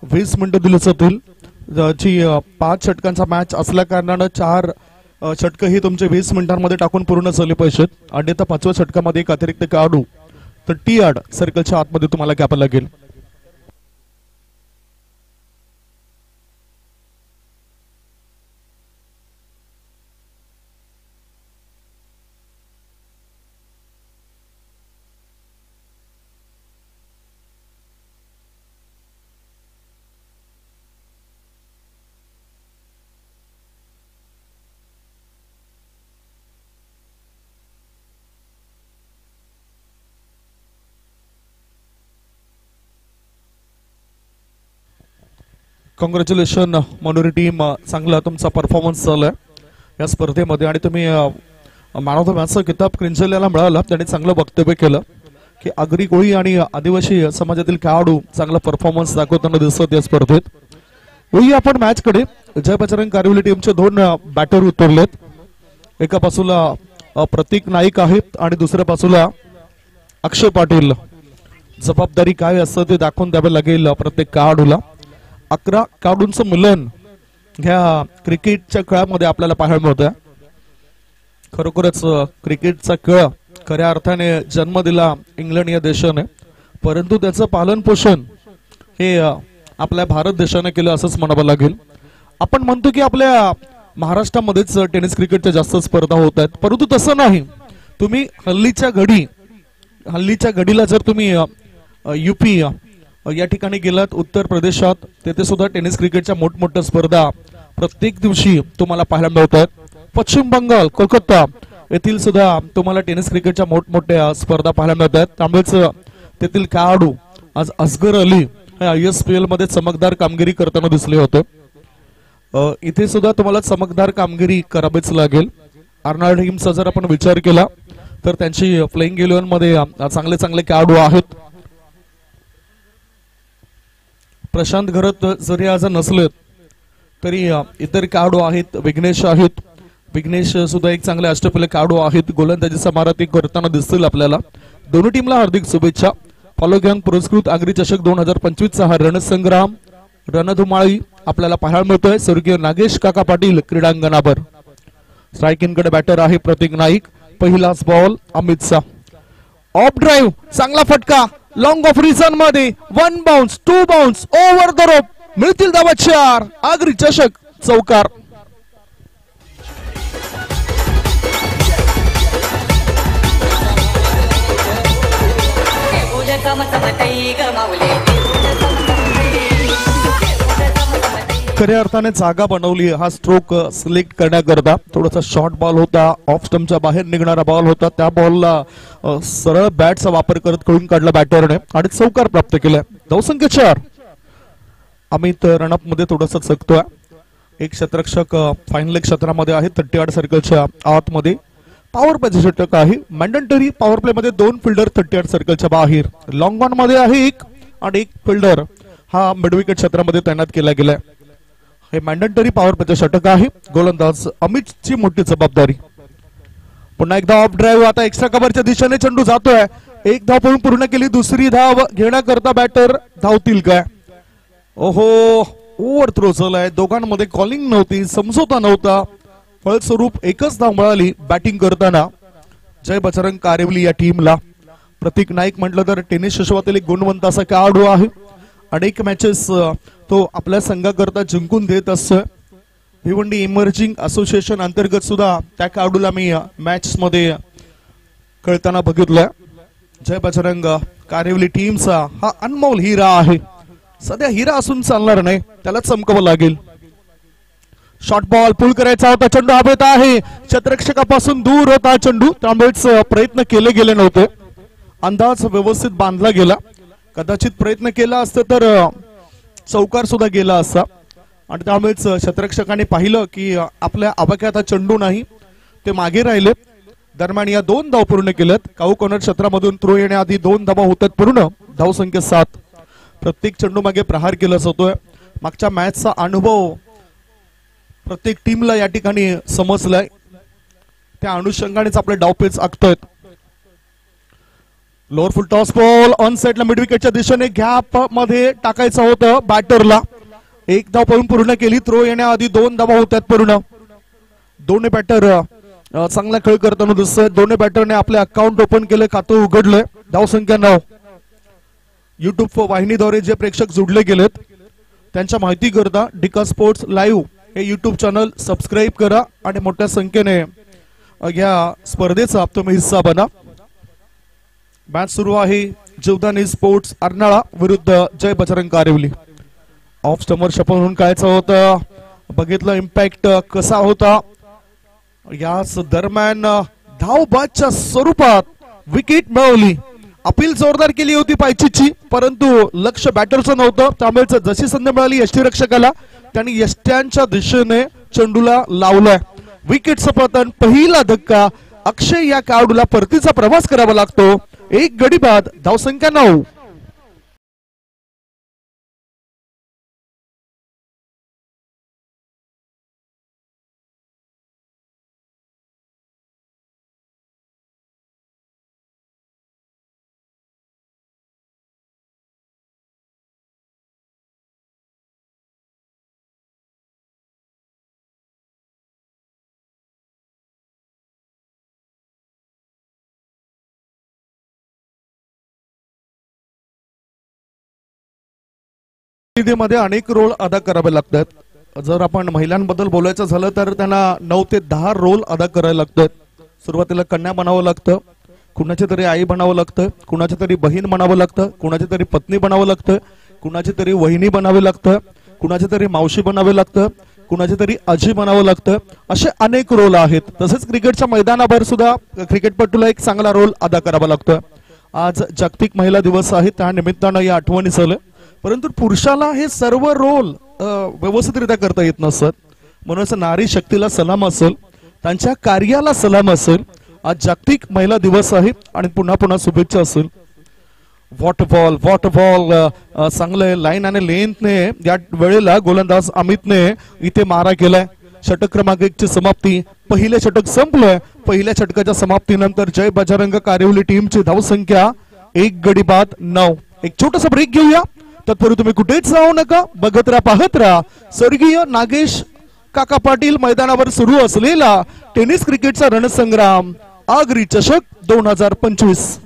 20 मिनिटं दिली जातील. जी 5 षटकांचा मॅच असल्या कारणानं 4 षटक ही तुमचे 20 मिनिटांमध्ये टाकून पूर्ण झाले पाहिजेत. अन्यथा 5व्या षटकामध्ये एक अतिरिक्त खेळाडू तर टी यार्ड सर्कलच्या आतमध्ये तुम्हाला कॅप लागेल. कॉंग्रॅच्युलेशन मनोरी टीम, चांगला तुमचा परफॉर्मन्स झालाय या स्पर्धेमध्ये आणि तुम्ही मॅन ऑफ द मॅचचा किताब क्रिंचल्याला मिळाला. त्यांनी चांगलं वक्तव्य केलं की आगरी कोळी आणि आदिवासी समाजातील खेळाडू चांगला परफॉर्मन्स दाखवताना दिसत या स्पर्धेत. वही आपण मॅच कडे जय बजरंग कारिवली टीमचे 2 बॅटर उतरलेत. एका बाजूला प्रतीक नाईक आहेत आणि दुसऱ्या बाजूला अक्षय पाटील. जबाबदारी काय असतं ते दाखवून द्यावे लागेल प्रत्येक खेळाडूला. 11 खेळाडूंचं मिलन ह्या क्रिकेटच्या खेळामध्ये आपल्याला पाहायला मिळतं. खरोखरच क्रिकेटचा खेळ खऱ्या अर्थाने जन्म दिला इंग्लंड या देशाने, परंतु त्याचं पालन पोषण हे आपल्या भारत देशाने केलं असंच म्हणावं लागेल. आपण म्हणतो की आपल्या महाराष्ट्रामध्येच टेनिस क्रिकेटच्या जास्त स्पर्धा होत आहेत, परंतु तसं नाही. तुम्ही हल्लीच्या घडीला जर तुम्ही युपी या ठिकाणी गेलात, उत्तर प्रदेशात, तेथे सुद्धा टेनिस क्रिकेटच्या मोठमोठ्या स्पर्धा प्रत्येक दिवशी तुम्हाला पाहायला मिळतात. पश्चिम बंगाल, कोलकाता येथील सुद्धा तुम्हाला टेनिस क्रिकेटच्या मोठमोठ्या स्पर्धा पाहायला मिळतात. त्यामुळेच तेथील खेळाडू आज असगर अली ISPL मध्ये चमकदार कामगिरी करताना दिसले होते. इथे सुद्धा तुम्हाला चमकदार कामगिरी करावीच लागेल. अर्नाल्ड हिम्सचा जर आपण विचार केला तर त्यांची प्लेइंग 11 मध्ये चांगले चांगले खेळाडू आहेत. प्रशांत घरत जरी आज नसले तरी इतर खेळाडू आहेत. विघ्नेश आहेत. विघ्नेश सुद्धा एक चांगले अष्टपैलू खेळाडू आहेत. गोलंदाजीचा मारा ते करताना दिसतील आपल्याला. दोन्ही टीमला हार्दिक शुभेच्छा. फॉलो गँग पुरस्कृत आगरी चषक 2025 चा हा रणसंग्राम रणधुमाळी आपल्याला पाहायला मिळतोय स्वर्गीय नागेश काका पाटील क्रीडांगणावर. स्ट्रायकिंग कडे बॅटर आहे प्रतीक नाईक. पहिलाच ball Amit Shah. Of drive, चांगला फटका, लॉंग ऑफ रिझन मध्ये 1 bounce 2 bounce over the rope, मिळतील धावा 4. आगरी चषक चौकार. खऱ्या अर्थाने जागा बनवली हा स्ट्रोक सिलेक्ट करण्याकरता. थोडासा शॉर्ट बॉल होता, ऑफ स्टंपच्या बाहेर निघणारा बॉल होता. त्या बॉलला सरळ बॅटचा वापर करत खेळून काढला बॅटरने आणि चौकार प्राप्त केलाय. धावसंख्या 4. अमित रनअप मध्ये थोडासा चकतोय. एक क्षेत्ररक्षक फायनल क्षेत्रामध्ये आहे 38 सर्कलच्या आतमध्ये. पॉवर प्लेचे षटक आहे. मॅन्डेटरी पॉवर प्ले मध्ये 2 फिल्डर 38 सर्कलच्या बाहेर. लॉंग ऑन मध्ये आहे 1 आणि 1 फिल्डर हा मिड विकेट क्षेत्रामध्ये तैनात केला गेलाय. हे मॅन्डेटरी पॉवर प्लेचे षटक आहे. गोलंदाज अमितची मोठी जबाबदारी. पुन्हा एकदा ऑफ ड्राईव्ह. आता एक्स्ट्रा कव्हरच्या दिशेने चेंडू जातोय. 1 धाव पळून पूर्ण केली. दुसरी धाव घेण्याकरता बॅटर धावतील काय? ओहो, ओव्हर थ्रो झालाय. दोघांमध्ये कॉलिंग नव्हती, समझोता नव्हता. फलस्वरूप एकच धाव मिळाली बॅटिंग करताना जय बजरंग कारिवली या टीमला. प्रतीक नाईक म्हटलं तर टेनिस विश्वातील एक गुणवंत असा खेळाडू आहे. अनेक मॅचेस तो आपल्या संघाकरता जिंकून देत असतोय. भिवंडी इमर्जिंग असोसिएशन अंतर्गत सुद्धा त्या खेळाडूला मी मॅच मध्ये खेळताना बघितलंय. जय बजरंग कारिवली टीमचा हा अनमोल हिरा आहे. सध्या हिरा असून चालणार नाही, त्याला चमकावं लागेल. शॉर्ट बॉल पुल करायचा होता. चेंडू हवेत आहे. क्षेत्ररक्षकापासून दूर होता चेंडू, त्यामुळेच प्रयत्न केले गेले नव्हते. अंदाज व्यवस्थित बांधला गेला. कदाचित प्रयत्न केला असता तर चौकार सुद्धा गेला असता आणि त्यामुळेच क्षेत्ररक्षकाने पाहिलं की आपल्या आवाक्यात हा चेंडू नाही, ते मागे राहिले. दरम्यान या 2 धाव पूर्ण केल्यात. काऊ कॉर्नर क्षेत्रामधून थ्रो येण्याआधी 2 धावा होतात पूर्ण. धावसंख्या 7. प्रत्येक चेंडू मागे प्रहार केला जातोय. मागच्या मॅचचा अनुभव प्रत्येक टीमला या ठिकाणी समजलाय. त्या अनुषंगानेच आपले डावपेच आखतायत. Lower full toss ball on साइडला मिड विकेटच्या दिशेने गॅप मध्ये टाकायचं होतं बॅटरला. एक धाव पळून पूर्ण केली. थ्रो येण्याआधी 2 धावा होत्यात पूर्ण. दोन्ही बॅटर चांगला खेळ करताना दिसतोय. दोन्ही बॅटरने आपले अकाउंट ओपन केले, खातं उघडलंय. धाव संख्या 9. युट्यूब वाहिनीद्वारे जे प्रेक्षक जुडले गेलेत त्यांच्या माहिती करता डिका स्पोर्ट्स लाईव्ह हे युट्यूब चॅनल सबस्क्राईब करा आणि मोठ्या संख्येने या स्पर्धेचा तुम्ही हिस्सा बना. मॅच सुरू आहे. जीवदानी स्पोर्ट्स अर्नाळा विरुद्ध जय बजरंग कारिवली. ऑफ स्टंपवर शपथ म्हणून कायचं होतं बघितलं. इम्पॅक्ट कसा होता. याच दरम्यान धावबादच्या स्वरूपात विकेट मिळवली. अपील जोरदार केली होती पायचीची, परंतु लक्ष बॅटरचं नव्हतं. त्यामुळे जशी संधी मिळाली यष्टीरक्षकाला त्यांनी यष्ट्यांच्या दिशेने चेंडूला लावलाय. विकेटचं पतन. पहिला धक्का. अक्षय या खेळाडूला परतीचा प्रवास करावा लागतो. एक गडी बाद. धावसंख्या 9. मध्ये अनेक रोल अदा करावे लागतात. जर आपण महिलांबद्दल बोलायचं झालं तर त्यांना 9 ते 10 रोल अदा करायला लागतात. सुरुवातीला कन्या बनावं लागतं, कुणाची तरी आई बनावं लागतं, कुणाची तरी बहीण बनावं लागतं, कुणाची तरी पत्नी बनावं लागतं, कुणाची तरी वहिनी बनावी लागतं, कुणाची तरी मावशी बनावे लागतं, कुणाची तरी आजी बनावं लागतं. असे अनेक रोल आहेत. तसेच क्रिकेटच्या मैदानावर सुद्धा क्रिकेटपटूला एक चांगला रोल अदा करावा लागतो. आज जागतिक महिला दिवस आहे, त्या निमित्तानं या आठवणी झालं. परंतु पुरुषाला हे सर्व रोल व्यवस्थितरित्या करता येत नसत. म्हणून नारी शक्तीला सलाम असेल, त्यांच्या कार्याला सलाम असेल. आज जागतिक महिला दिवस आहे आणि पुन्हा पुन्हा शुभेच्छा असेल. वॉट बॉल चांगलं लाईन आणि लेंथने या वेळेला गोलंदाज अमितने इथे मारा केलाय. षटक क्रमांक 1 ची समाप्ती. पहिले षटक संपलंय. पहिल्या षटकाच्या समाप्तीनंतर जय बजरंग कारिवली टीमची धावसंख्या 1 गडी बाद 9. एक छोटासा ब्रेक घेऊया. तत्पूर्वी तुम्ही कुठेच जाऊ नका, बघत राहा, पाहत राहा. स्वर्गीय नागेश काका पाटील मैदानावर सुरू असलेला टेनिस क्रिकेटचा रणसंग्राम आगरी चषक 2025.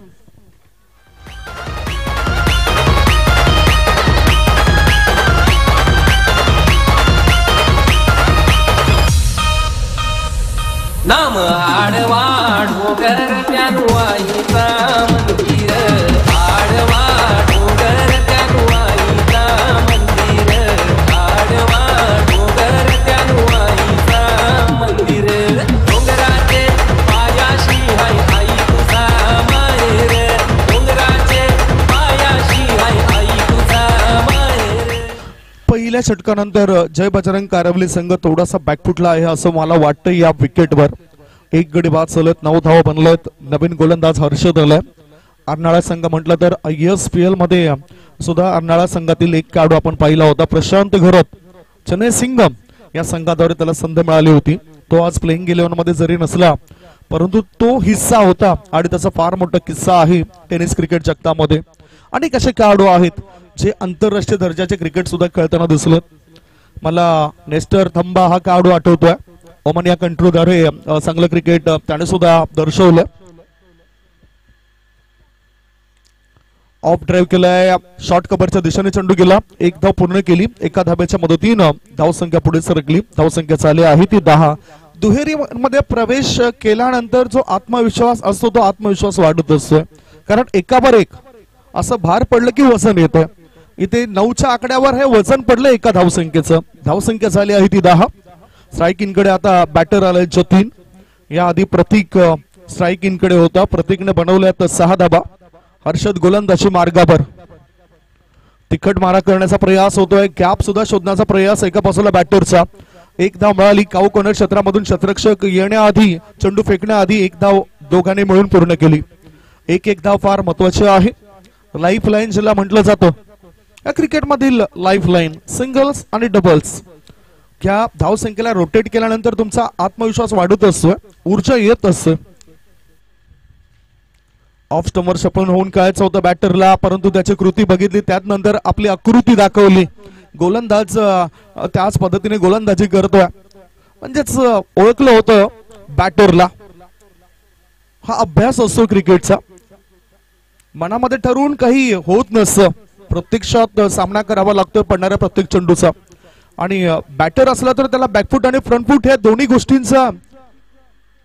नाम आडवा डोंगर त्यानुवाईचा मंदिर, आडवा डोंगर त्यानुवाईचा मंदिर, आडवा डोंगर त्यानुवाईचा मंदिर. डोंगराचे पायाशी हाय आई तुझा माहेर, डोंगराचे पायाशी हाय आई तुझा माहेर. पहिल्या षटकानंतर जय बजरंग कारिवली संघ थोडासा बॅकफुटला आहे असं मला वाटतं. या विकेटवर 1 गडी बाद चालत 9 धावा बनलेत. नवीन गोलंदाज हर्षद आलाय. अर्नाळा संघ म्हटलं तर ISPL मध्ये सुद्धा अर्नाळा संघातील एक खेळाडू आपण पाहिला होता, प्रशांत घरत. चेन्नई सिंगम या संघाद्वारे त्याला संधी मिळाली होती. तो आज प्लेइंग 11 मध्ये जरी नसला परंतु तो हिस्सा होता आणि त्याचा फार मोठा किस्सा आहे टेनिस क्रिकेट जगतामध्ये. अनेक असे खेळाडू आहेत जे आंतरराष्ट्रीय दर्जाचे क्रिकेट सुद्धा खेळताना दिसले. मला नेस्टर थंबा हा खेळाडू आठवतोय. ओमान या कंट्रीद्वारे चांगलं क्रिकेट त्याने सुद्धा दर्शवलं. ऑफ ड्राईव्ह केलाय. शॉर्ट कव्हरच्या दिशेने चेंडू गेला. 1 धाव पूर्ण केली. एका धाब्याच्या मदतीनं धावसंख्या पुढे सरकली. धावसंख्या झाली आहे ती 10. दुहेरी मध्ये प्रवेश केल्यानंतर जो आत्मविश्वास असतो तो आत्मविश्वास वाढत असतो. कारण एकावर एक असं भार पडलं की वजन येतं. इथे 9च्या आकड्यावर हे वजन पडलं एका धावसंख्येचं. धावसंख्या झाली आहे ती 10. स्ट्राईक इनकडे आता बॅटर आलाय जतीन. या आधी प्रतीक स्ट्राईक इनकडे होता. प्रतीकने बनवल्यात 6 धाबा. हर्षद गोलंदाजी मार्गावर. तिखट मारा करण्याचा प्रयास होतोय. गॅप सुद्धा शोधण्याचा प्रयास एका बाजूला बॅटरचा. 1 धाव मिळाली. काऊ कॉर्नर क्षेत्रामधून क्षेत्ररक्षक येण्याआधी चेंडू फेकण्याआधी 1 धाव दोघांनी मिळून पूर्ण केली. 1 धाव फार महत्वाची आहे. लाईफ लाईन ज्याला म्हटलं जातं या क्रिकेटमधील लाईफ लाईन सिंगल्स आणि डबल्स. या धावसंख्येला रोटेट केल्यानंतर तुमचा आत्मविश्वास वाढत असतो, ऊर्जा येत असते. ऑफ स्टंपवर सफल होऊन कायच होतं बॅटरला, परंतु त्याची कृती बघितली त्यानंतर आपली आकृती दाखवली. गोलंदाज त्याच पद्धतीने गोलंदाजी करतोय, म्हणजेच ओळखलं होतं बॅटरला. हा अभ्यास असतो क्रिकेटचा, मनामध्ये ठरवून काही होत नसतं, प्रत्यक्षात सामना करावा लागतो पडणाऱ्या प्रत्येक चेंडूचा. आणि बॅटर असला तर त्याला बॅकफूट आणि फ्रंटफूट ह्या दोन्ही गोष्टींचा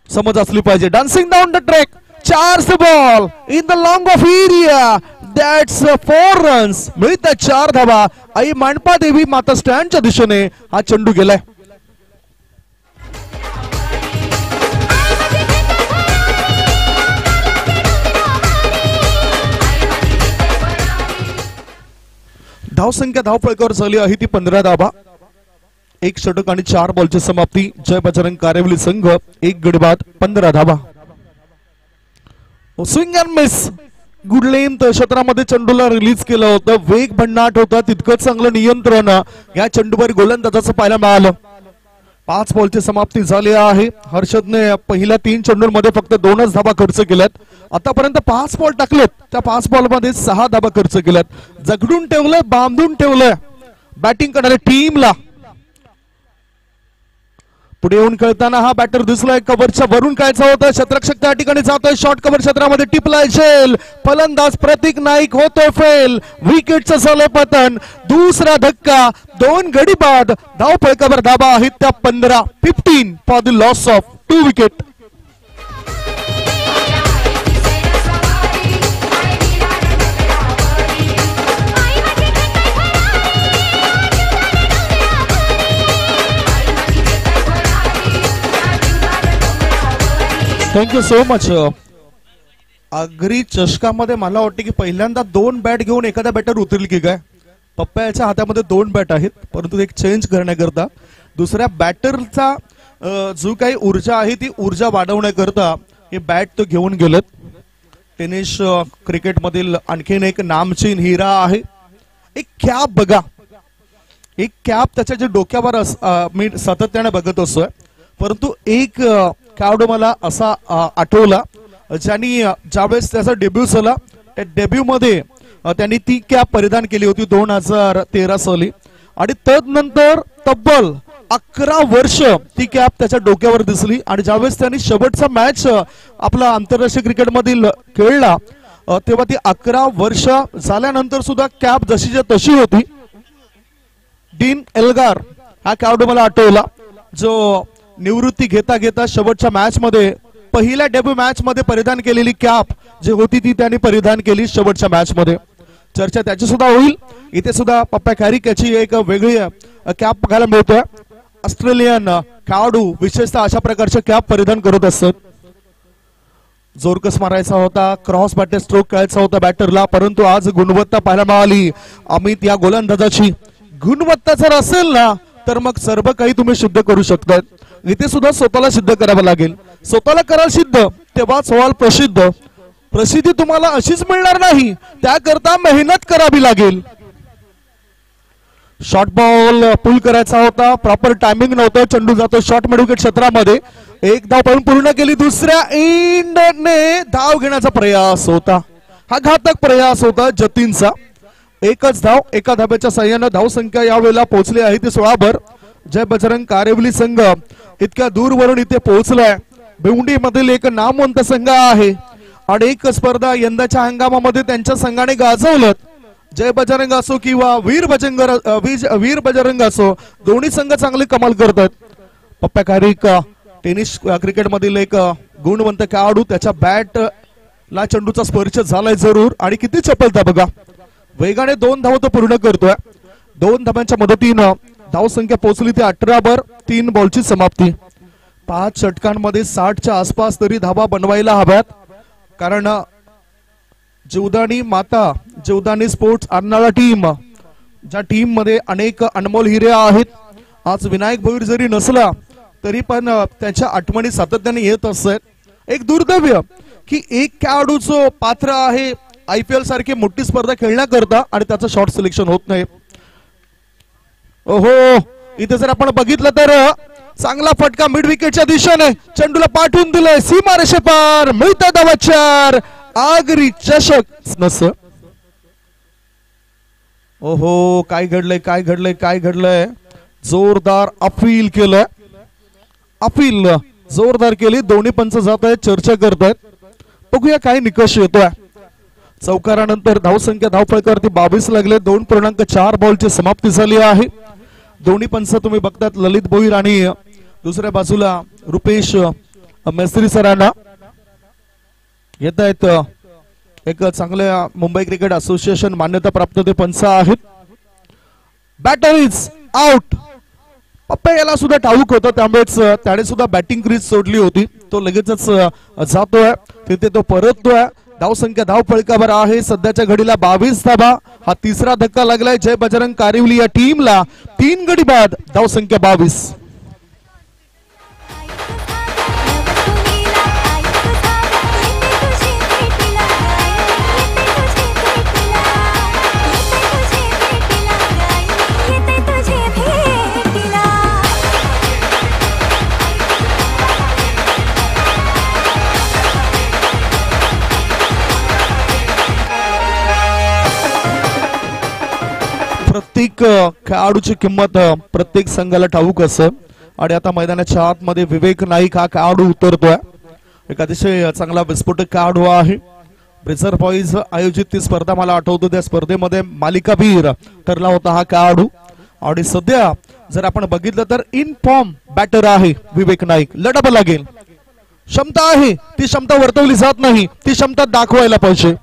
समज असली पाहिजे. Dancing down the track, charge the ball in the long of area, that's 4 runs. मिळतात 4 धावा. आई मांडपा देवी माता स्टँडच्या दिशेने हा चेंडू गेलाय. धावसंख्या धावफलकावर झाली आहे ती 15 धावा. 1 षटक आणि 4 बॉलची समाप्ती. जय बजरंग कारेवली संघ 1 गडी बाद 15 धावा. Swing and miss, good length क्षेत्रामध्ये चेंडूला रिलीज केलं होतं. वेग भन्नाट होता, तितकंच चांगलं नियंत्रण या चेंडूवर गोलंदाजाचं पाहायला मिळालं. 5 बॉलची समाप्ती झाली आहे. हर्षदने पहिल्या 3 चेंडूंमध्ये फक्त 2च धावा खर्च केल्यात. आतापर्यंत 5 बॉल टाकलेत, त्या 5 बॉलमध्ये 6 धावा खर्च केल्यात. जगडून ठेवलंय, बांधून ठेवलंय बॅटिंग करणाऱ्या टीमला. पुढे येऊन खेळताना हा बॅटर दिसलाय. कव्हरच्या वरून कायचं होतं, क्षेत्ररक्षक त्या ठिकाणी जातोय, शॉर्ट कव्हर क्षेत्रामध्ये टिपलाय झेल. फलंदाज प्रतीक नाईक होतोय फेल. विकेटचं झालंय पतन. दुसरा धक्का, 2 गडी बाद. धावफलकावर धावा आहेत त्या 15. 15 for the loss of 2 wicket. Thank you so much. अगरी चषकामध्ये मला वाटतं की पहिल्यांदा 2 बॅट घेऊन एखादा बॅटर उतरेल की काय. पप्पाच्या हातामध्ये 2 बॅट आहेत, परंतु एक चेंज करण्याकरता दुसऱ्या बॅटरचा जो काही ऊर्जा आहे ती ऊर्जा वाढवण्याकरता हे बॅट तो घेऊन गेलेत. टेनिस क्रिकेटमधील आणखीन एक नामचीन हिरा आहे. एक कॅप बघा, एक कॅप त्याच्या जे डोक्यावर मी सातत्याने बघत असतोय, परंतु एक खेळाडू मला असा आठवला ज्यांनी ज्यावेळेस त्याचा डेब्यू झाला त्या डेब्यू मध्ये त्यांनी ती कॅप परिधान केली होती 2013 साली. आणि तदनंतर तब्बल 11 वर्ष ती कॅप त्याच्या डोक्यावर दिसली. आणि ज्यावेळेस त्यांनी शेवटचा मॅच आपला आंतरराष्ट्रीय क्रिकेट मधील खेळला तेव्हा ती 11 वर्ष झाल्यानंतर सुद्धा कॅप जशीच्या तशी होती. डीन एल्गार हा खेळाडू मला आठवला, जो निवृत्ती घेता घेता शेवटच्या मॅच मध्ये पहिल्या डेब्यू मॅच मध्ये परिधान केलेली कॅप जी होती ती त्यांनी परिधान केली शेवटच्या मॅच मध्ये. चर्चा त्याची सुद्धा होईल. इथे सुद्धा पप्पा कॅरिक याची एक वेगळी कॅप बघायला मिळतोय. ऑस्ट्रेलियन खेळाडू विशेषतः अशा प्रकारच्या कॅप परिधान करत असतात. जोरकस मारायचा होता, क्रॉस बॅटर स्ट्रोक खेळायचा होता बॅटरला, परंतु आज गुणवत्ता पाहायला मिळाली अमित या गोलंदाजाची. गुणवत्ता जर असेल ना तर मग सर्व काही तुम्ही सिद्ध करू शकता. इथे सुद्धा स्वतःला सिद्ध करावं लागेल. स्वतःला कराल सिद्ध तेव्हाच व्हाल प्रसिद्ध. प्रसिद्धी तुम्हाला अशीच मिळणार नाही, त्याकरता मेहनत करावी लागेल. शॉर्ट बॉल पुल करायचा होता, प्रॉपर टायमिंग नव्हतं. चेंडू जातो शॉर्ट मिड विकेट क्षेत्रामध्ये. 1 धाव पळून पूर्ण केली. दुसऱ्या एंडने धाव घेण्याचा प्रयास होता, हा घातक प्रयास होता जतीनचा. 1च धाव, 1 धाब्याच्या साह्यानं धावसंख्या यावेळेला पोहोचली आहे ती 16 वर. जय बजरंग कारेवली संघ इतक्या दूरवरून इथे पोहोचलाय. भिवंडी मधील एक नामवंत संघ आहे आणि एक स्पर्धा यंदाच्या हंगामामध्ये त्यांच्या संघाने गाजवलं. जय बजरंग असो किंवा वीर बजरंग असो, दोन्ही संघ चांगली कमाल करतात. पप्पा कारिक टेनिस क्रिकेट मधील एक गुणवंत खेळाडू, त्याच्या बॅट ला चेंडूचा स्पर्श झालाय जरूर. आणि किती चपलता बघा, वेगाने 2 धावा तो पूर्ण करतोय. 2 धाब्यांच्या मदतीनं धावसंख्या पोहोचली ती 18 वर. 3 बॉलची समाप्ती. 5 षटकांमध्ये 60च्या आसपास तरी धावा बनवायला हव्यात, कारण जीवदानी माता, जीवदानी स्पोर्ट्स अर्नाळा टीम, ज्या टीम मध्ये अनेक अनमोल हिरे आहेत. आज विनायक भोईर जरी नसला तरी पण त्याच्या आठवणी सातत्याने येत असतात. एक दुर्दैव की एक खेळाडूचं पात्र आहे IPL सारखी मोठी स्पर्धा खेळण्याकरता आणि त्याचं शॉर्ट सिलेक्शन होत नाही. ओहो, इथे जर आपण बघितलं तर चांगला फटका मिड विकेटच्या दिशेने चेंडूला पाठवून दिलाय. सीमा रेषे पार, मिळतं धावा 4. आगरी चषक नस. ओहो काय घडलंय काय घडलंय काय घडलंय. जोरदार अपील केलं. अपील जोरदार केली. दोन्ही पंच जात आहेत चर्चा करत आहेत. बघूया काय निकष येतोय. चौकारानंतर धावसंख्या धावफलकावरती 22 लागले. 2.4 बॉलची समाप्ती झाली आहे. दोन्ही पंच तुम्ही बघतात ललित भोईर आणि दुसऱ्या बाजूला रुपेश मेस्त्री सरांना येत आहेत. एक चांगल्या मुंबई क्रिकेट असोसिएशन मान्यता प्राप्त ते पंच आहेत. Batter is out. पप्पा याला सुद्धा ठाऊक होतं त्यामुळेच त्याने सुद्धा बॅटिंग क्रीज सोडली होती. तो लगेचच जातोय तिथे तो परततोय. धावसंख्या धावफलकावर आहे सध्याच्या घडीला 22 धावा. हा तिसरा धक्का लागलाय जय बजरंग कारिवली या टीमला. 3 गडी बाद धावसंख्या 22. प्रत्येक खेळाडूची किंमत प्रत्येक संघाला ठाऊक असं. आणि आता मैदानाच्या आतमध्ये विवेक नाईक हा खेळाडू उतरतोय. एक अतिशय चांगला विस्फोटक खेळाडू आहे. ब्रिझर बॉईज आयोजित ती स्पर्धा मला आठवतो. त्या स्पर्धेमध्ये मालिकावीर ठरला होता हा खेळाडू. आणि सध्या जर आपण बघितलं तर इन फॉर्म बॅटर आहे विवेक नाईक. लढावं लागेल. क्षमता आहे ती क्षमता वर्तवली जात नाही. ती क्षमता दाखवायला पाहिजे.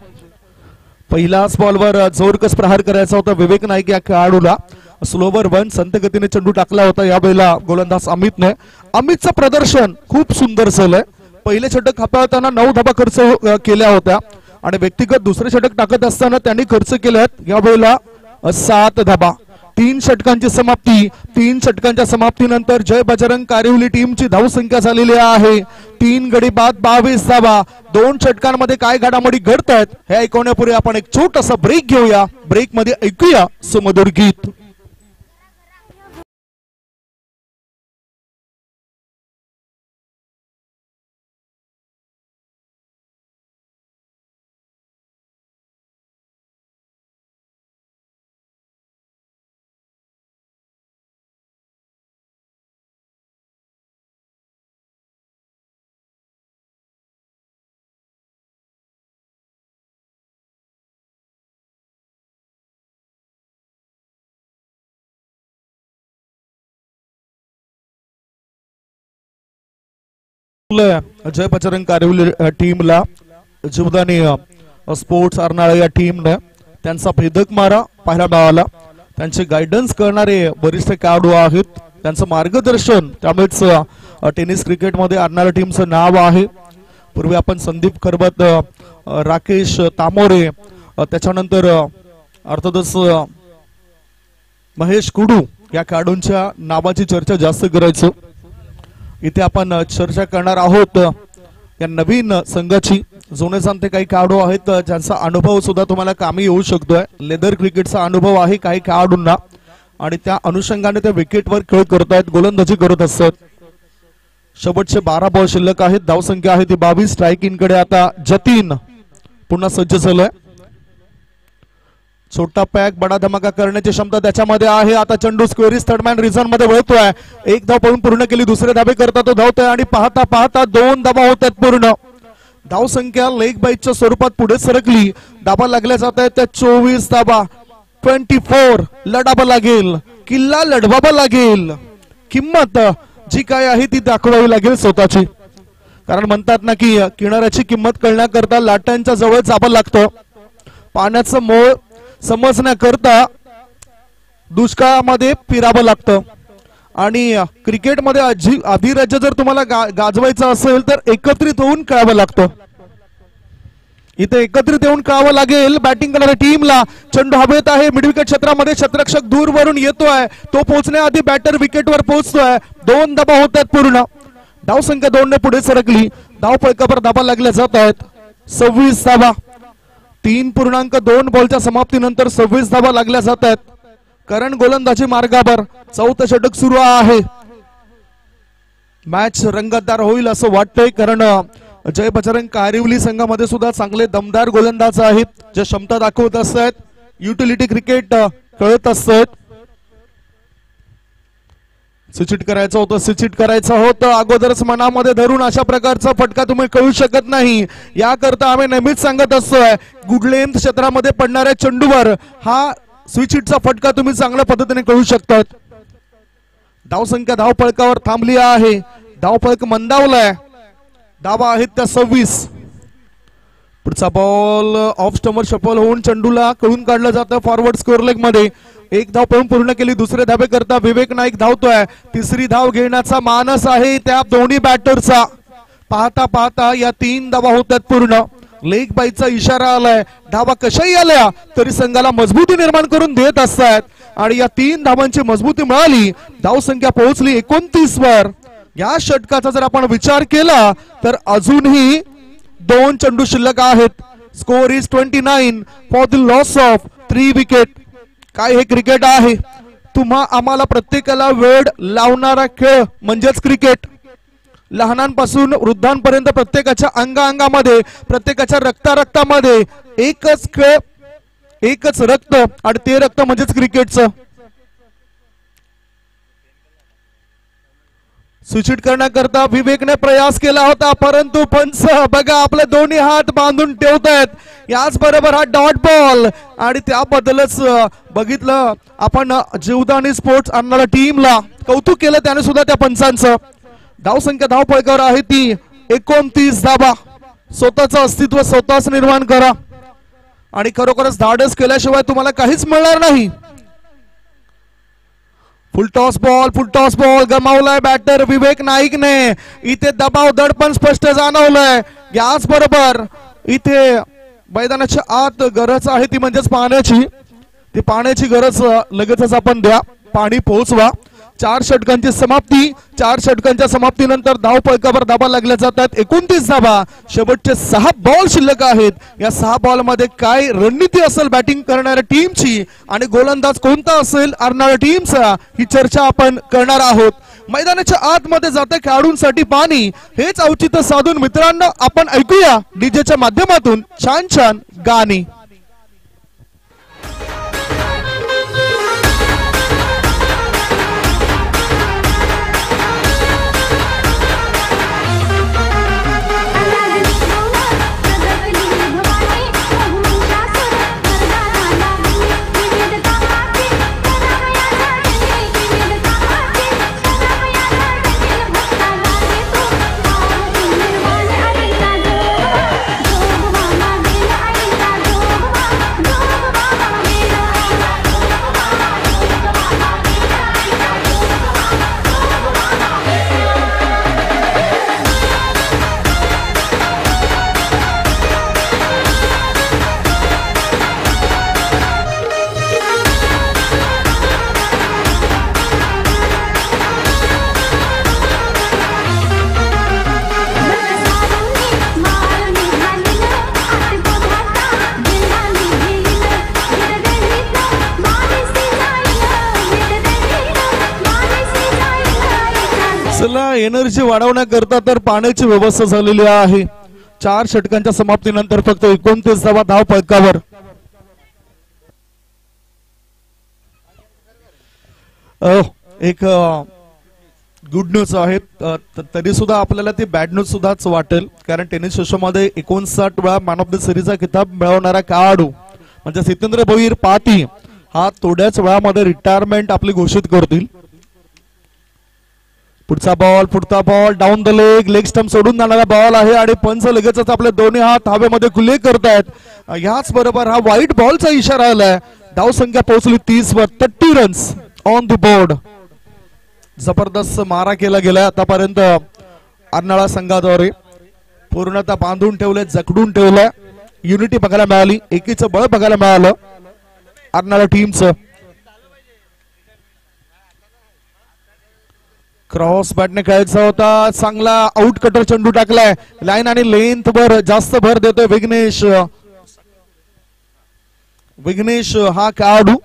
पहिल्याच बॉलवर जोरकस प्रहार करायचा होता विवेक नाईक या खेळाडूला. स्लोवर 1 संत गतीने चेंडू टाकला होता यावेळेला गोलंदाज अमितने. अमितचं प्रदर्शन खूप सुंदर झालंय. पहिले षटक हाताळताना 9 धाबा खर्च केल्या होत्या आणि व्यक्तिगत दुसरे षटक टाकत असताना त्यांनी खर्च केले आहेत यावेळेला 7 धाबा. 3 षटकांची समाप्ती. 3 षटकांच्या समाप्तीनंतर जय बजरंग कारिवली टीमची धावसंख्या झालेली आहे 3 गडी बाद 22 धावा. 2 षटकांमध्ये काय घडामोडी घडत आहेत हे ऐकवण्यापूर्वी आपण एक छोटासा ब्रेक घेऊया. ब्रेक मध्ये ऐकूया सुमधुर गीत. जय बजरंग कारिवली टीमला जीवदानी स्पोर्ट्स अर्नाळा या टीमने त्यांचा भेदक मारा पाहायला मिळाला. त्यांचे गायडन्स करणारे वरिष्ठ खेळाडू आहेत. त्यांचं मार्गदर्शन त्यामुळेच टेनिस क्रिकेटमध्ये अर्नाळा टीमचं नाव आहे. पूर्वी आपण संदीप खरबत, राकेश तामोरे, त्याच्यानंतर अर्थातच महेश कुडू या खेळाडूंच्या नावाची चर्चा जास्त करायचो. इथे आपण चर्चा करणार आहोत या नवीन संघाची. जुने जाणते काही खेळाडू आहेत ज्यांचा अनुभव सुद्धा तुम्हाला कामी येऊ शकतोय. लेदर क्रिकेटचा अनुभव आहे काही खेळाडूंना आणि त्या अनुषंगाने ते विकेटवर खेळ करतायत, गोलंदाजी करत असतात. शेवटचे 12 बॉल शिल्लक आहेत. धावसंख्या आहे ती 22. स्ट्रायकिंग कडे आता जतीन पुन्हा सज्ज झालाय. छोटा पॅक बडा धमाका करण्याची क्षमता त्याच्यामध्ये आहे. आता चेंडू स्क्वेअरीज थर्ड मॅन रिझन मध्ये वळतोय. 1 धाव पळून पूर्ण केली. दुसरे धाबे करता तो धावतोय आणि पाहता पाहता 2 धाबा होत आहेत पूर्ण. धावसंख्या लेग बाईटच्या स्वरूपात पुढे सरकली. धाबा लागल्या जात आहेत त्या 24 धाबा. 24 लढावं लागेल. किल्ला लढवावा लागेल. किंमत जी काय आहे ती दाखवावी लागेल स्वतःची. कारण म्हणतात ना की किनाऱ्याची किंमत कळण्याकरता लाटांच्या जवळ जावं लागतं. पाण्याचं मोळ समजण्याकरता दुष्काळामध्ये फिरावं लागतं. आणि क्रिकेटमध्ये अधिराज्य जर तुम्हाला गाजवायचं असेल तर एकत्रित होऊन खेळावं लागतं. इथे एकत्रित येऊन खेळावं लागेल. बॅटिंग करणाऱ्या टीमला चेंडू हवेत आहे. मिडविकेट क्षेत्रामध्ये क्षेत्ररक्षक दूरवरून येतोय. तो पोहोचण्याआधी बॅटर विकेटवर पोहोचतोय. 2 धाबा होत आहेत पूर्ण. धावसंख्या 2 ने पुढे सरकली. धाव फलकावर धाबा लागल्या जात आहेत. 26 धाबा. 3.2 बॉलच्या समाप्तीनंतर 26 धाबा लागल्या जात आहेत. कारण गोलंदाजी मार्गावर 4थं षटक सुरू आहे. मॅच रंगतदार होईल असं वाटतंय कारण जय बजरंग कारिवली संघामध्ये सुद्धा चांगले दमदार गोलंदाज आहेत जे क्षमता दाखवत असतात, युटिलिटी क्रिकेट कळत असतात. स्विच करायचं होतं, स्विच करायचं होतं, अगोदरच मनामध्ये धरून अशा प्रकारचा फटका तुम्ही कळू शकत नाही. याकरता आम्ही नेहमीच सांगत असतोय गुडलेंथ क्षेत्रामध्ये पडणाऱ्या चेंडूवर हा स्विचचा फटका तुम्ही चांगल्या पद्धतीने कळू शकतात. धावसंख्या धावपळकावर थांबली आहे, धावपळक मंदावलाय, धावा आहेत त्या 26. पुढचा बॉल ऑफ स्टंपवर शफल होऊन चेंडूला कळून काढलं जातं फॉरवर्ड स्कोअर लेग मध्ये. एक धाव पळून पूर्ण केली, दुसरे धावे करता विवेक नाईक धावतोय, तिसरी धाव घेण्याचा मानस आहे त्या दोन्ही बॅटरचा. पाहता पाहता या 3 धावा होतात पूर्ण. लेग बाईचा इशारा आलाय, धावा कशाही आल्या तरी संघाला मजबूती निर्माण करून देत असतात आणि या 3 धावांची मजबूती मिळाली. धावसंख्या पोहोचली 29 वर. या षटकाचा जर आपण विचार केला तर अजूनही 2 चेंडू शिल्लक आहेत. Score is 29 for the loss of 3 wicket. काय हे क्रिकेट आहे? तुम्हा आम्हाला प्रत्येकाला वेळ लावणारा खेळ म्हणजेच क्रिकेट. लहानांपासून वृद्धांपर्यंत प्रत्येकाच्या अंगामध्ये, प्रत्येकाच्या रक्तामध्ये एकच खेळ, एकच रक्त आणि ते रक्त म्हणजेच क्रिकेटचं. स्विच करण्याकरता विवेकने प्रयास केला होता परंतु पंच बघा आपले दोन्ही हात बांधून ठेवतायत. याच बरोबर हा डॉट बॉल आणि त्याबद्दलच बघितलं आपण जीवदानी स्पोर्ट्स आणणाऱ्या टीमला कौतुक केलं त्याने सुद्धा त्या पंचांचं. धावसंख्या धावपळकावर आहे ती 29 धावा. स्वतःचं अस्तित्व स्वतःच निर्माण करा आणि खरोखरच धाडस केल्याशिवाय तुम्हाला काहीच मिळणार नाही. फुल टॉस बॉल गमावलाय बॅटर विवेक नाईकने. इथे दबाव दडपण स्पष्ट जाणवलंय. याच बरोबर इथे मैदानाच्या आत गरज आहे ती म्हणजेच पाण्याची. ती पाण्याची गरज लगेचच आपण द्या, पाणी पोहोचवा. 4 षटकांची समाप्ती. 4 षटकांच्या समाप्तीनंतर धावपळकावर धाबा लागल्या जातात 29 धाबा. शेवटचे 6 बॉल शिल्लक आहेत. या 6 बॉल मध्ये काय रणनीती असेल बॅटिंग करणाऱ्या टीमची आणि गोलंदाज कोणता असेल आणणाऱ्या टीमचा, ही चर्चा आपण करणार आहोत. मैदानाच्या आतमध्ये जाते खेळाडूंसाठी पाणी, हेच औचित्य साधून मित्रांनो आपण ऐकूया डीजेच्या माध्यमातून छान छान गाणी. एनर्जी वाढवण्याकरता तर पाण्याची व्यवस्था झालेली आहे. 4 षटकांच्या समाप्तीनंतर फक्त 29 धावा धावपळकावर. एक गुड न्यूज आहे तरी सुद्धा आपल्याला ती बॅड न्यूज सुद्धाच वाटेल कारण टेनिस विश्वामध्ये 59 वेळा मॅन ऑफ द सिरीजचा किताब मिळवणारा खेळाडू म्हणजे सितेंद्र भोईर पाती हा थोड्याच वेळामध्ये रिटायरमेंट आपली घोषित करतील. पुढचा ball down the leg stump सोडून जाणारा बॉल आहे आणि पंच लगेचच आपले दोन्ही हात हवेमध्ये खुले करतायत. याच बरोबर हा व्हाईट बॉलचा इशारा आलाय. धावसंख्या पोहोचली 30 वर. 30 रन्स ऑन द बोर्ड. जबरदस्त मारा केला गेलाय आतापर्यंत अर्नाळा संघाद्वारे. पूर्णतः बांधून ठेवले, जखडून ठेवलंय. युनिटी बघायला मिळाली, एकीचं बळ बघायला मिळालं अर्नाळा टीमचं. क्रॉस बॅटने खेळायचा होता, चांगला आउट कटर चेंडू टाकलाय. लाईन आणि लेंथ वर जास्त भर देतोय विघ्नेश. विघ्नेश हा खेळाडू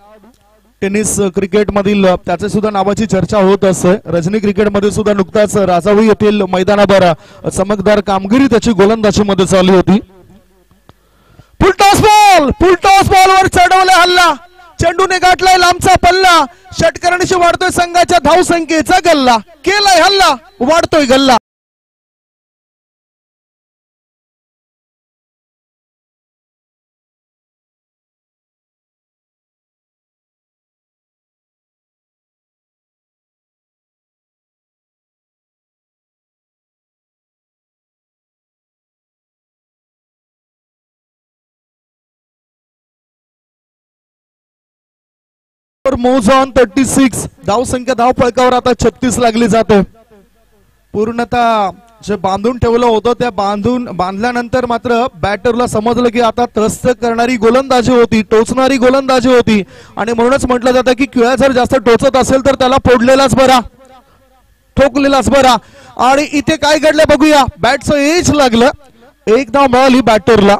टेनिस क्रिकेट मधील त्याचे सुद्धा नावाची चर्चा होत असते. रजनी क्रिकेट मध्ये सुद्धा नुकताच राजावी येथील मैदानावर चमकदार कामगिरी त्याची गोलंदाजी मध्ये चालली होती. फुलटॉस बॉल वर चढवला हल्ला, चेंडूने गाठलाय लांबचा पल्ला, षटकरणीशी वाढतोय संघाच्या धावसंख्येचा गल्ला, केलाय हल्ला वाढतोय गल्ला. मोज ऑन 36 धावसंख्या धाव फळकावर आता 36 लागली जाते. पूर्णतः जे बांधून ठेवलं होतं त्या बांधल्यानंतर मात्र बॅटरला समजलं की आता त्रस्त करणारी गोलंदाजी होती, टोचणारी गोलंदाजी होती आणि म्हणूनच म्हटलं जातं की किळा जर जास्त टोचत असेल तर त्याला फोडलेलाच बरा, ठोकलेलाच बरा. आणि इथे काय घडलं बघूया. बॅटचं एज लागलं, एक धाव मिळाली बॅटरला.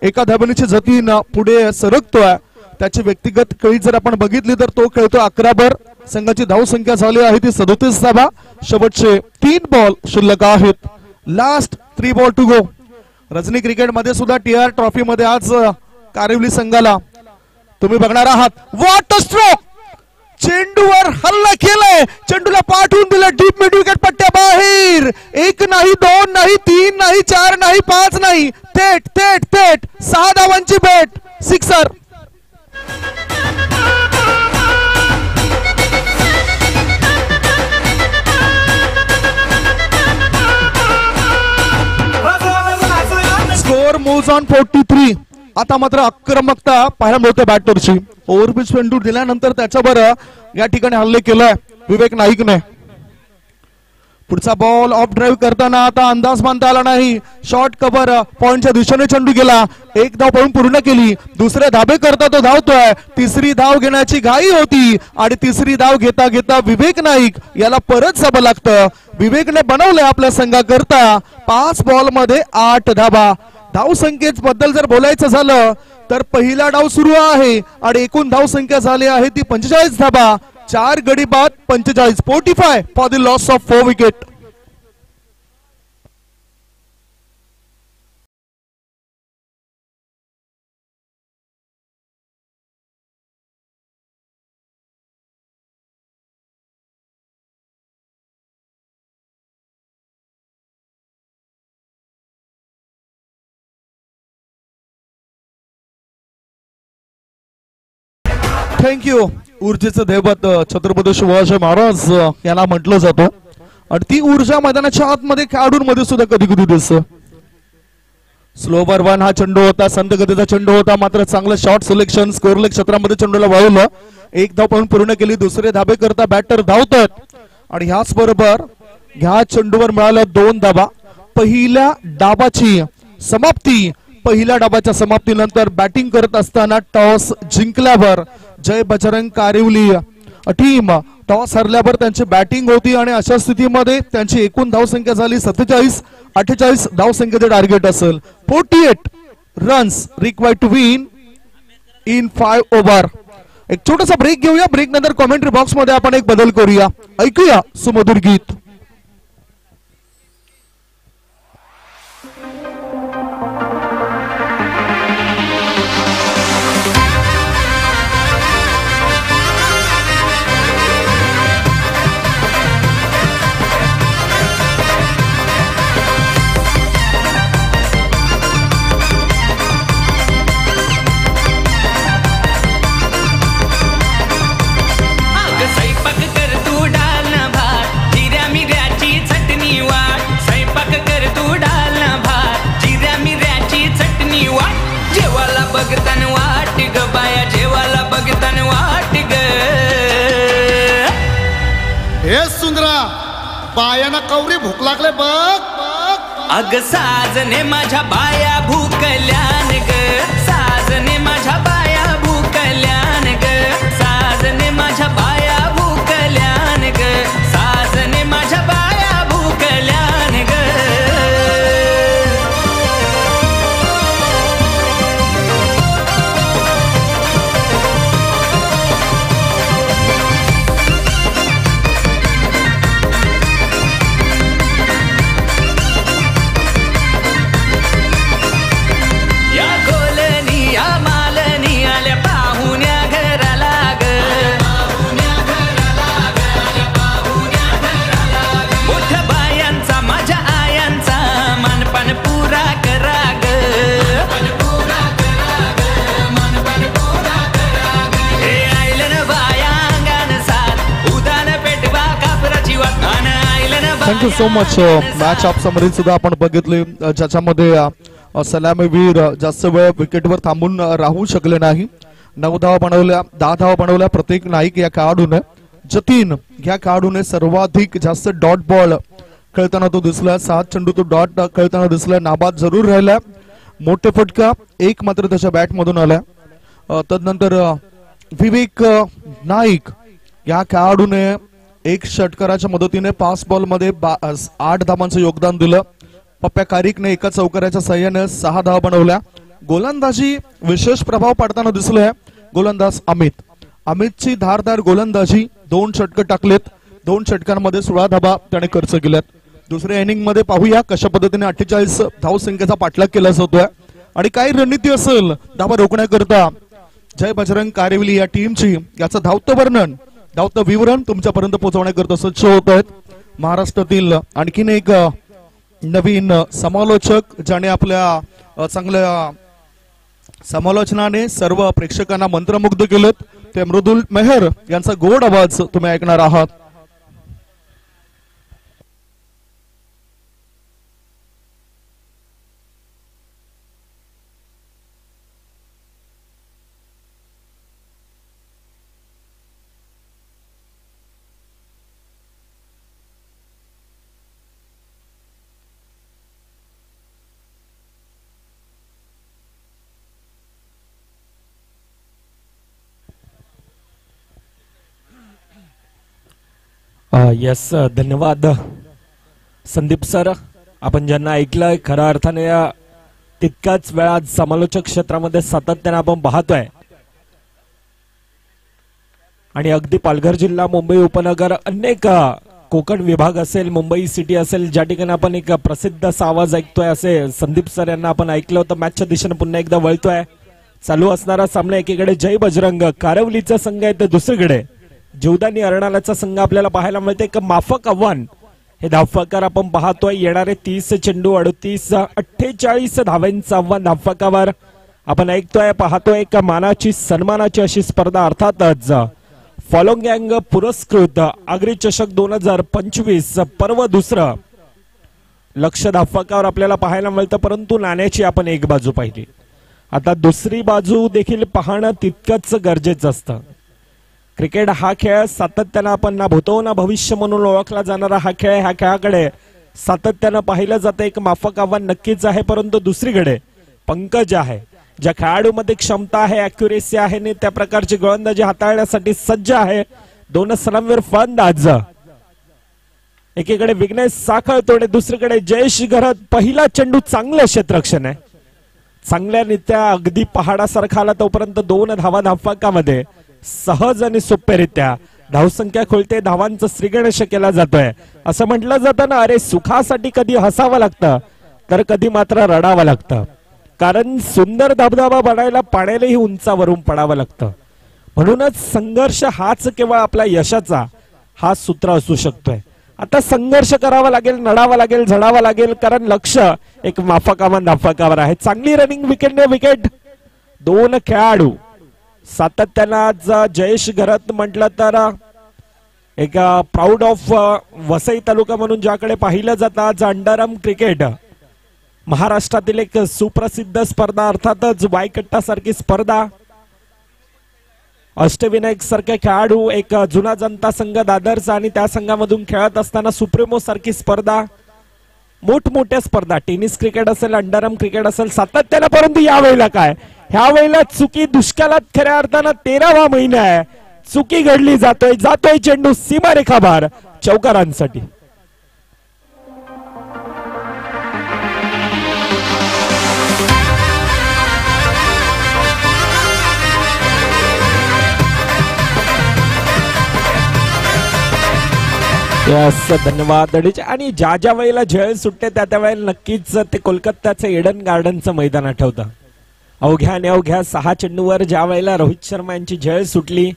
एका धावनीची जतीन पुढे सरकतोय. त्याची व्यक्तिगत खेळी जर आपण बघितली तर तो खेळतो 11 संघाची धावसंख्या झाली आहे ती 37 धावा. शेवटचे 3 बॉल शिल्लक आहेत. Last 3 ball to go. Rajni cricket मध्ये सुद्धा TR ट्रॉफी मध्ये आज कारिवली संघाला तुम्ही बघणार आहात. व्हॉट अ स्ट्रोक, चेंडूवर हल्ला केलाय, चेंडूला पाठवून दिलं डीप मिड विकेट पट्ट्या बाहेर. 1 नाही 2 नाही 3 नाही 4 नाही 5 नाही, थेट थेट थेट 6 धावांची bat, sixer. Score moves on 43. आता मात्र आक्रमकता पाहायला मिळते बॅटरची. ओव्हरपिच चेंडू दिल्यानंतर त्याच्यावर या ठिकाणी हल्ले केलाय विवेक नाईकने. पुढचा बॉल ऑफ ड्राईव्ह करताना आता अंदाज बांधता आला नाही. शॉर्ट कव्हर पॉइंटच्या दिशेने चेंडू गेला. 1 धाव पळून पूर्ण केली. दुसरे धाबे करता तो धावतोय. तिसरी धाव घेण्याची घाई होती आणि तिसरी धाव घेता घेता विवेक नाईक याला परत जावं लागतं. विवेकने बनवलंय आपल्या संघाकरता 5 बॉल मध्ये 8 धावा. धावसंख्येबद्दल जर बोलायचं झालं तर पहिला डाव सुरू आहे आणि एकूण धावसंख्या झाली आहे ती 45 धावा. 4 गडी बाद 45, 45 for the loss of 4 wicket. Thank you. ऊर्जेचं दैवत छत्रपती शिवाजी महाराज याला म्हटलं जातं आणि ती ऊर्जा मैदानाच्या आतमध्ये खेळाडूंमध्ये सुद्धा कधी कधी दिसतं. स्लोवर 1 हा चेंडू होता, संत गतीचा चेंडू होता, मात्र चांगलं शॉर्ट सिलेक्शन, स्कोरलेग क्षेत्रामध्ये चेंडूला वळवलं. 1 धाव पण पूर्ण केली. दुसरे धाबे करता बॅटर धावतात आणि ह्याच बरोबर ह्या चेंडूवर मिळाल्या 2 धावा. पहिल्या डावाची समाप्ती. पहिल्या डावाच्या समाप्तीनंतर बॅटिंग करत असताना टॉस जिंकल्यावर जय बजरंग कारिवली टीम टॉस हरल्यावर त्यांची बॅटिंग होती आणि अशा स्थितीमध्ये त्यांची एकूण धावसंख्या झाली 47. 48 धावसंख्येचे टार्गेट असेल. 48 runs required to win in 5 over. एक छोटासा ब्रेक घेऊया. ब्रेक नंतर कॉमेंट्री बॉक्स मध्ये आपण एक बदल करूया. ऐकूया सुमधुर गीत. बायाना कवरी भूक लागले बघ. अग साजने माझ्या बाया भूकल्यान ग, साजने माझ्या बाया भूकल्यान ग, साजने माझ्या बाया भूकल्यान ग, साजने माझ्या बाया भूकल्यान ग. Thank you so much. Match of summary सुद्धा आपण बघितली ज्याच्यामध्ये सलामीवीर जास्त वेळ विकेटवर थांबून राहू शकले नाही. 9 धावा बनवल्या, 10 धावा बनवल्या प्रत्येक नाईक या खेळाडूने. जतीन या खेळाडूने सर्वाधिक जास्त डॉट बॉल खेळताना तो दिसला. 7 चेंडू तो डॉट खेळताना दिसला. नाबाद जरूर राहिला. मोठे फटका एक मात्र त्याच्या बॅट मधून आला. तदनंतर विवेक नाईक या खेळाडूने एक षटकाराच्या मदतीने 5 बॉल मध्ये 8 धावांचं योगदान दिलं. पप्प्या कारिकने एका चौकाराच्या साह्याने 6 धावा बनवल्या. गोलंदाजी विशेष प्रभाव पडताना दिसलाय. गोलंदाज अमितची धारदार गोलंदाजी. 2 षटकं टाकलेत. 2 षटकांमध्ये 16 धावा त्याने खर्च केल्यात. दुसऱ्या इनिंग मध्ये पाहूया कशा पद्धतीने 48 धावसंख्येचा पाठलाग केला जातोय आणि काय रणनीती असेल धावा रोखण्याकरता जय बजरंग कारेवली या टीमची याचं धावतं वर्णन, धावतं विवरण तुमच्यापर्यंत पोहोचवण्याकरता सज्ज होत आहेत महाराष्ट्रातील आणखीन एक नवीन समालोचक ज्याने आपल्या चांगल्या समालोचनाने सर्व प्रेक्षकांना मंत्रमुग्ध केलेत. ते मृदुल मेहर यांचा गोड आवाज तुम्ही ऐकणार आहात. यस, धन्यवाद संदीप सर. आपण ज्यांना ऐकलंय खऱ्या अर्थाने तितकाच वेळा समालोचक क्षेत्रामध्ये सातत्याने आपण पाहतोय आणि अगदी पालघर जिल्हा, मुंबई उपनगर, अनेक कोकण विभाग असेल, मुंबई सिटी असेल, ज्या ठिकाणी आपण एक प्रसिद्ध असा आवाज ऐकतोय असे संदीप सर यांना आपण ऐकलं होतं. मॅचच्या दिशेने पुन्हा एकदा वळतोय. चालू असणारा सामना एकीकडे जय बजरंग कारवलीचा संघ आहे तर दुसरीकडे जीवदानी अर्णालाचा संघ आपल्याला पाहायला मिळते. एक माफक आव्हान हे धावफलकार आपण पाहतोय. येणारे 30 चेंडू 48 धावांचं आव्हान धावफलकावर आपण ऐकतोय, पाहतोय. एक मानाची सन्मानाची अशी स्पर्धा, अर्थातच फॉलोइंग गँग पुरस्कृत आगरी चषक 2025 पर्व दुसरं लक्ष धावफलकावर आपल्याला पाहायला मिळतं. परंतु नाण्याची आपण एक बाजू पाहिली, आता दुसरी बाजू देखील पाहणं तितकंच गरजेचं असतं. क्रिकेट हा खेळ सातत्यानं आपण ना भूतो ना भविष्य म्हणून ओळखला जाणारा हा खेळ, ह्या खेळाकडे सातत्यानं पाहिलं जातं. एक माफक आव्हान नक्कीच आहे, परंतु दुसरीकडे पंकज आहे, ज्या खेळाडूमध्ये क्षमता आहे, अॅक्युरेसी आहे आणि त्या प्रकारची गोलंदाजी हाताळण्यासाठी सज्ज आहे. 2 सलामीवीर फलंदाज, एकीकडे विघ्नेश साखळतोडे, दुसरीकडे जयेश घरत. पहिला चेंडू चांगलं क्षेत्ररक्षण आहे, चांगल्यारित्या अगदी पहाडासारखा आला तोपर्यंत 2 धावा धावफलकामध्ये सहज आणि सोप्यारित्या धावसंख्या खोलते. धावांचं श्रीगणेश केला जातोय. असं म्हटलं जातं ना, अरे सुखासाठी कधी हसावं लागतं तर कधी मात्र रडावं लागतं, कारण सुंदर धबधबा बनायला पाण्यालाही उंचावरून पडावं लागतं. म्हणूनच संघर्ष हाच केवळ आपल्या यशाचा हा सूत्र असू शकतोय. आता संघर्ष करावा लागेल, नडावा लागेल, झडावा लागेल, कारण लक्ष एक माफक आव्हान धावफलकावर आहे. चांगली रनिंग विकेटने विकेट 2 खेळाडू सातत्यानं. जयेश घरत म्हटलं तर एक प्राऊड ऑफ वसई तालुका म्हणून ज्याकडे पाहिलं जातं, आज अंडरआर्म क्रिकेट महाराष्ट्रातील एक सुप्रसिद्ध स्पर्धा, अर्थातच वायकट्टा सारखी स्पर्धा. अष्टविनायक सारखे खेळाडू, एक जुना जनता संघ दादरचा आणि त्या संघामधून खेळत असताना सुप्रीमो सारखी स्पर्धा, मोठमोठ्या स्पर्धा, टेनिस क्रिकेट असेल, अंडरआर्म क्रिकेट असेल, सातत्यानं. परंतु यावेळेला काय, ह्या वेळेला चुकी दुष्काळात खऱ्या अर्थानं 13वा महिना आहे, चुकी घडली जातोय चेंडू सीमारेखा बार चौकारांसाठी. धन्यवाद. आणि ज्या ज्या वेळेला जय सुटते त्या वेळेला नक्कीच ते कोलकात्याचं एडन गार्डनचं मैदान आठवतं. अवघ्या 6 चेंडूवर ज्या वेळेला रोहित शर्मा यांची जय सुटली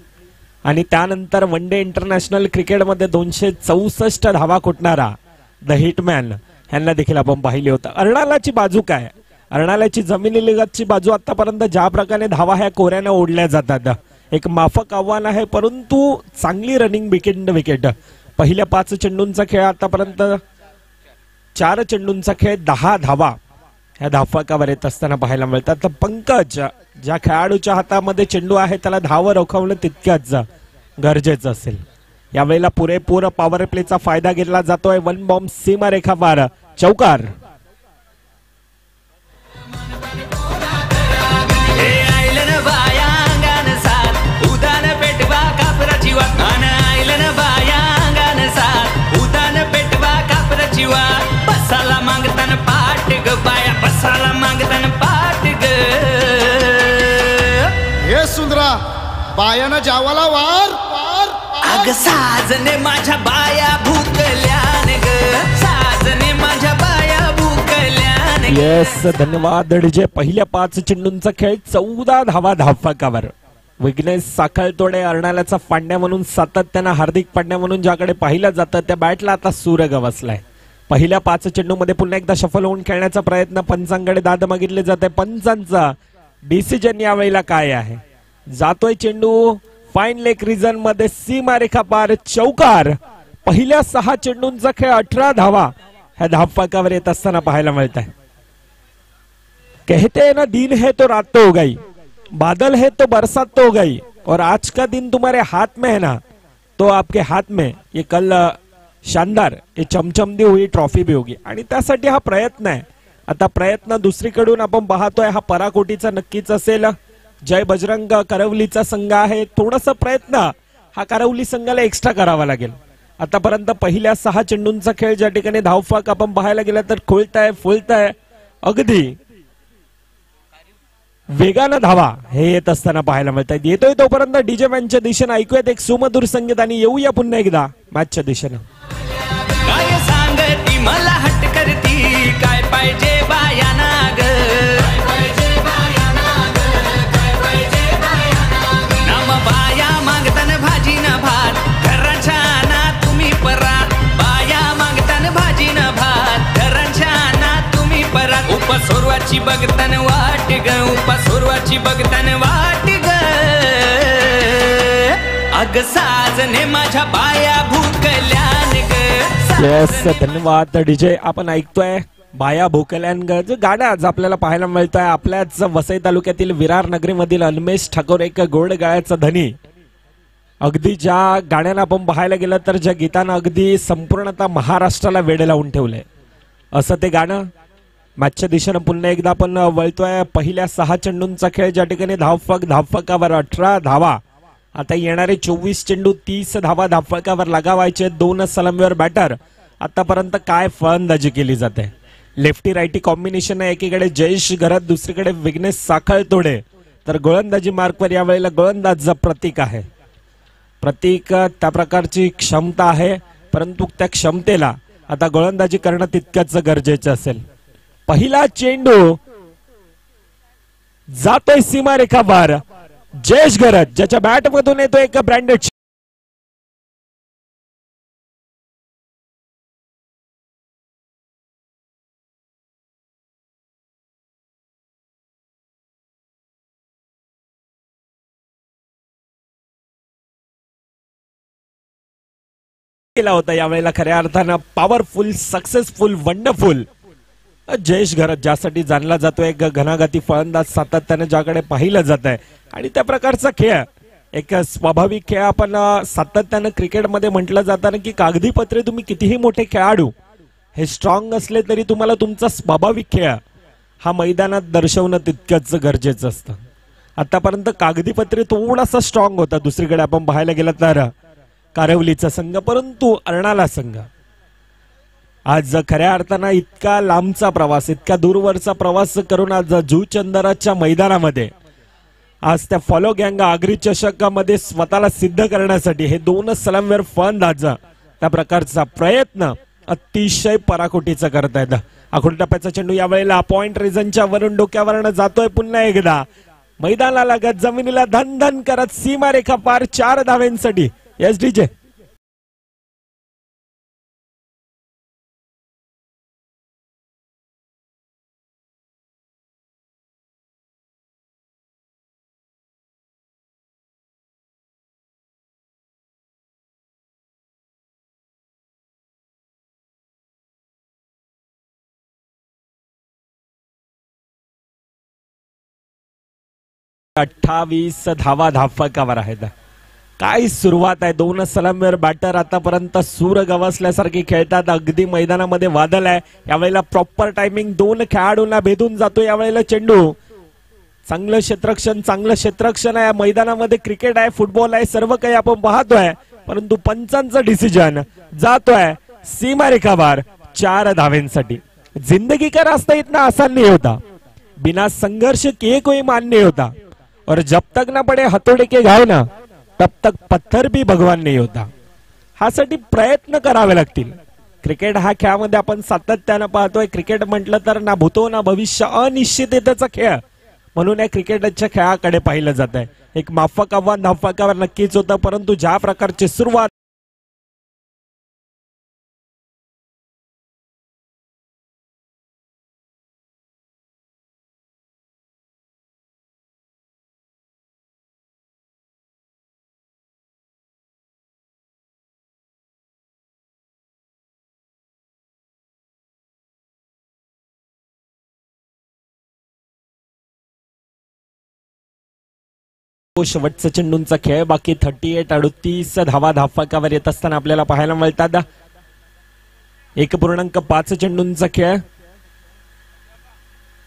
आणि त्यानंतर वन डे इंटरनॅशनल क्रिकेटमध्ये 264 धावा कुटणारा द हिटमॅन यांना देखील आपण पाहिले होतं. अर्णालाची बाजू काय, अर्णालाची जमिनी लगतची बाजू आतापर्यंत ज्या प्रकारे धावा ह्या कोऱ्याने ओढल्या जातात, एक माफक आव्हान आहे. परंतु चांगली रनिंग विकेट पहिल्या 5 चेंडूंचा खेळ आतापर्यंत 4 चेंडूंचा खेळ 10 धावा ह्या धावफलकावर येत असताना पाहायला मिळतात. तर पंकज, ज्या खेळाडूच्या हातामध्ये चेंडू आहे त्याला धाव रोखवणं तितक्याच गरजेचं असेल. यावेळेला पुरेपूर पॉवर प्लेचा फायदा घेतला जातोय. 1 बॉम्ब सीमारेखा पार, चौकार. बसाला मागताना पाट ग बाया, बसाला मागताना पाट ग. हे सुंदरा, बायानं जावाला वार वार. अग साजने माझ्या बाया भूकल्यान ग, साजने माझ्या बाया भूकल्यान ग. येस, धन्यवाद डीजे. पहिल्या 5 चेंडूंचा खेळ 14 धावा धावफलकावर. विघ्नेश साखळतोडे अर्णाल्याचा पांड्या म्हणून सातत्यानं हार्दिक पांड्या म्हणून ज्याकडे पाहिलं जातं त्या बॅटला आता सूर गवसलाय. पहिल्या 5 चेंडूमध्ये पुन्हा एकदा शफल होऊन खेळण्याचा प्रयत्न. पंचांकडे दाद मागितले जाते. पंचांचा डिसिजन यावेळेला काय आहे? जातोय चेंडू फाईन लेग रिजन मध्ये, सीमारेखा पार, चौकार. पहिल्या 6 चेंडूंचा खेळ 18 धावा ह्या धावफलकावर येत असताना पाहायला मिळत आहे. कहते हैं ना, दिन है तो रात तो हो गई, बादल है तो बरसात तो हो गई, और आज का दिन तुम्हारे हाथ में है ना, तो आपके हाथ में ये कल शानदार ये चमचमदी हुई ट्रॉफी भी होगी. आणि त्यासाठी हा प्रयत्न आहे. आता प्रयत्न दुसरीकडून आपण पाहतोय हा पराकोटीचा नक्कीच असेल. जय बजरंग करवलीचा संघ आहे. थोडासा प्रयत्न हा करवली संघाला एक्स्ट्रा करावा लागेल. आतापर्यंत पहिल्या 6 चेंडूंचा खेळ ज्या ठिकाणी धावफलक आपण पाहायला गेला तर खुलताय फुलताय, अगदी वेगानं धावा हे येत असताना पाहायला मिळतात. येतोय तोपर्यंत डीजे मॅनच्या दिशेनं ऐकूयात एक सुमधुर संगीत आणि येऊया पुन्हा एकदा मॅचच्या दिशेनं. काय सांगती मला हट करती, काय पाहिजे बायाना ग, नाम बाया मागताना भाजी न भात, घराच्या ना तुम्ही परात. बाया मागताना भाजी न भात, घराच्या ना तुम्ही परात. उपसोरवाची बघताना वाट ग, उपसोरवाची बघताना वाट ग. अग साजने माझ्या बाया भूकल्यान ग. येस, धन्यवाद डीजे. आपण ऐकतोय बाया भूकल्यान ग, जो गाणं आज आपल्याला पाहायला मिळतोय आपल्याच वसई तालुक्यातील विरार नगरीमधील अन्मेष ठाकूर, एक गोड गाळ्याचा धनी. अगदी ज्या गाण्याला आपण पाहायला गेलं तर ज्या गीतानं अगदी संपूर्णतः महाराष्ट्राला वेडे लावून ठेवलंय असं ते गाणं. मॅचच्या दिशेनं पुन्हा एकदा आपण वळतोय. पहिल्या 6 चेंडूंचा खेळ ज्या ठिकाणी धावफलकावर 18 धावा. आता येणारे 24 चेंडू 30 धावा धावफलकावर लगावायचे. 2 सलामीवर बॅटर. आतापर्यंत काय फलंदाजी केली जाते? लेफ्टी रायटी कॉम्बिनेशन आहे. एकीकडे जयेश घरत, दुसरीकडे विघ्नेश साखळतोडे. तर गोलंदाजी मार्कवर यावेळेला गोलंदाज प्रतीक आहे. प्रतीक त्या प्रकारची क्षमता आहे, परंतु त्या क्षमतेला आता गोलंदाजी करणं तितकंच गरजेचं असेल. पहिला चेंडू जातोय सीमारेखा पार. जयेश घरत ज्याच्या बॅट मधून येतो एक ब्रँडेड केला होता. यावेळेला खऱ्या अर्थानं पॉवरफुल, सक्सेसफुल, वंडरफुल जयेश घरत ज्यासाठी जाणला जातोय. एक घनाघाती फलंदाज सातत्याने ज्याकडे पाहिलं जात आहे आणि त्या प्रकारचा खेळ एक स्वाभाविक खेळ. आपण सातत्यानं क्रिकेटमध्ये म्हटलं जाताना की कागदी पत्रे तुम्ही कितीही मोठे खेळाडू हे स्ट्रॉंग असले तरी तुम्हाला तुमचा स्वाभाविक खेळ हा मैदानात दर्शवणं तितकंच गरजेचं असतं. आतापर्यंत कागदी पत्रे थोडासा स्ट्रॉंग होता दुसरीकडे आपण पाहायला गेलं तर कारवलीचा संघ, परंतु अर्णाला संघ आज खऱ्या अर्थानं इतका लांबचा प्रवास, इतका दूरवरचा प्रवास करून आज जुचंदराच्या मैदानामध्ये आज त्या फॉलो गँग आगरी चषकामध्ये स्वतःला सिद्ध करण्यासाठी हे 2 सलामीवर फलंदाज त्या प्रकारचा प्रयत्न अतिशय पराकोटीचा करतायत. आखूड टप्प्याचा चेंडू यावेळेला पॉइंट रिजनच्या वरून डोक्यावरनं जातोय पुन्हा एकदा मैदानाला लागत जमिनीला धन धन करत सीमारेखा पार 4 धाव्यांसाठी. एस डीजे 28 धावा धाफकावर आहेत. काय सुरुवात आहे. 2 सलामीवर बॅटर आतापर्यंत सूर गवसल्यासारखे खेळतात. अगदी मैदानामध्ये वादळ आहे. यावेळेला प्रॉपर टायमिंग 2 खेळाडूंना भेदून जातो. यावेळेला चेंडू चांगलं क्षेत्रक्षण आहे. मैदानामध्ये क्रिकेट आहे, फुटबॉल आहे, सर्व काही आपण पाहतोय. परंतु पंचांचा डिसिजन जातोय सीमारेखावर 4 धावेंसाठी. जिंदगी का रास्ता इतना आसान नहीं होता, बिना संघर्ष किए कोई मान नहीं होता, और जब तक ना पडे हथौड़े के घाव ना तब तक पत्थर भी भगवान नहीं होता. ह्यासाठी प्रयत्न करावे लागतील. क्रिकेट हा खेळामध्ये आपण सातत्यानं पाहतोय. क्रिकेट म्हटलं तर ना भूतो ना भविष्य अनिश्चिततेचा खेळ म्हणून या क्रिकेटच्या खेळाकडे पाहिलं जात आहे. एक माफक आव्हान धाफकावर नक्कीच होतं, परंतु ज्या प्रकारची सुरुवात शेवटचा चेंडूंचा खेळ बाकी 38 धावा धाफकावर येत असताना आपल्याला पाहायला मिळतात. 1.5 चेंडूंचा खेळ.